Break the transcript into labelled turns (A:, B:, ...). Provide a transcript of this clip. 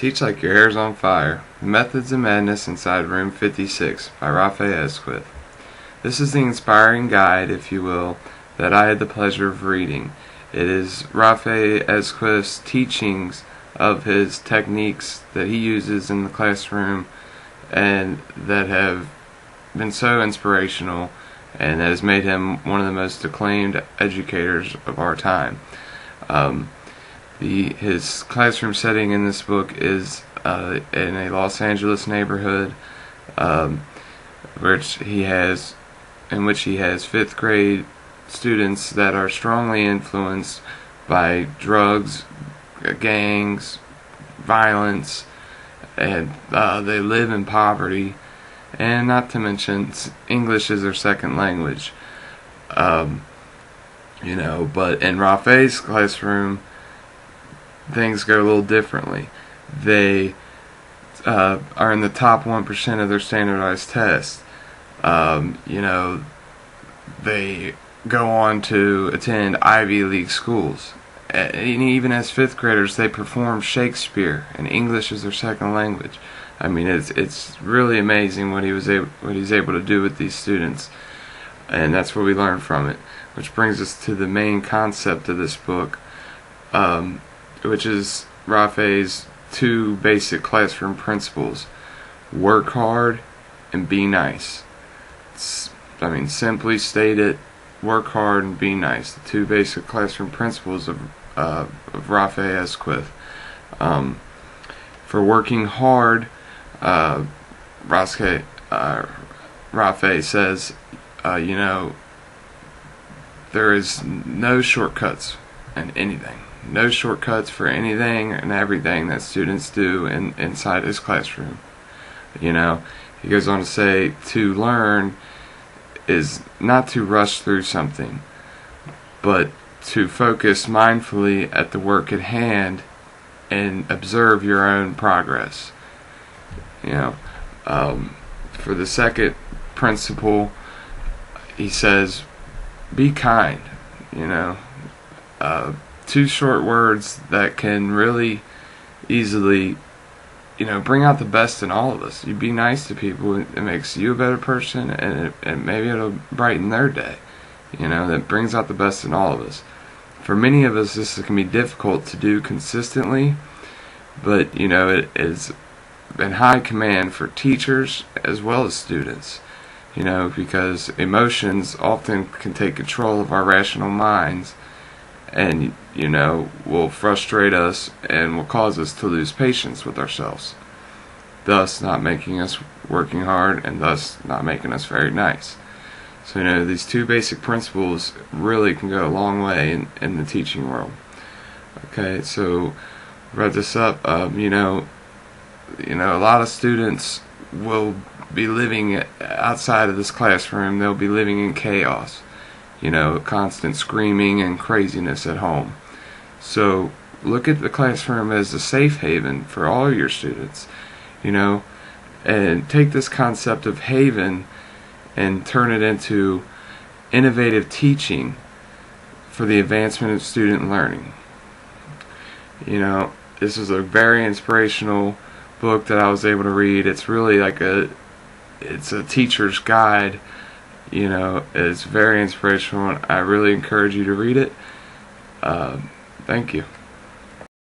A: Teach Like Your Hair's on Fire: Methods and Madness Inside Room 56 by Raffae Esquith. This is the inspiring guide, if you will, that I had the pleasure of reading. It is Raffae Esquith's teachings of his techniques that he uses in the classroom and that have been so inspirational and that has made him one of the most acclaimed educators of our time. His classroom setting in this book is in a Los Angeles neighborhood, in which he has fifth grade students that are strongly influenced by drugs, gangs, violence, and they live in poverty, and not to mention English is their second language. But in Raffae's classroom, things go a little differently. They are in the top 1% of their standardized tests. They go on to attend Ivy League schools. And even as fifth graders, they perform Shakespeare, and English is their second language. I mean, it's really amazing what he's able to do with these students, and that's what we learn from it. Which brings us to the main concept of this book, which is Raffae's two basic classroom principles: work hard and be nice. Simply stated, work hard and be nice. The two basic classroom principles of Raffae Esquith. For working hard, Raffae says, there is no shortcuts in anything. No shortcuts for anything and everything that students do inside his classroom. He goes on to say, to learn is not to rush through something, but to focus mindfully at the work at hand and observe your own progress. For the second principle, he says, be kind. Two short words that can really easily, bring out the best in all of us. You be nice to people, it makes you a better person, and maybe it'll brighten their day. That brings out the best in all of us. For many of us, this can be difficult to do consistently, but it is in high command for teachers as well as students. Because emotions often can take control of our rational minds, and will frustrate us and will cause us to lose patience with ourselves, thus not making us working hard and thus not making us very nice. So these two basic principles really can go a long way in the teaching world. Okay, so wrap this up. A lot of students will be living outside of this classroom. They'll be living in chaos, constant screaming and craziness at home. So look at the classroom as a safe haven for all your students, and take this concept of haven and turn it into innovative teaching for the advancement of student learning. This is a very inspirational book that I was able to read. It's really it's a teacher's guide. It's very inspirational, and I really encourage you to read it. Thank you.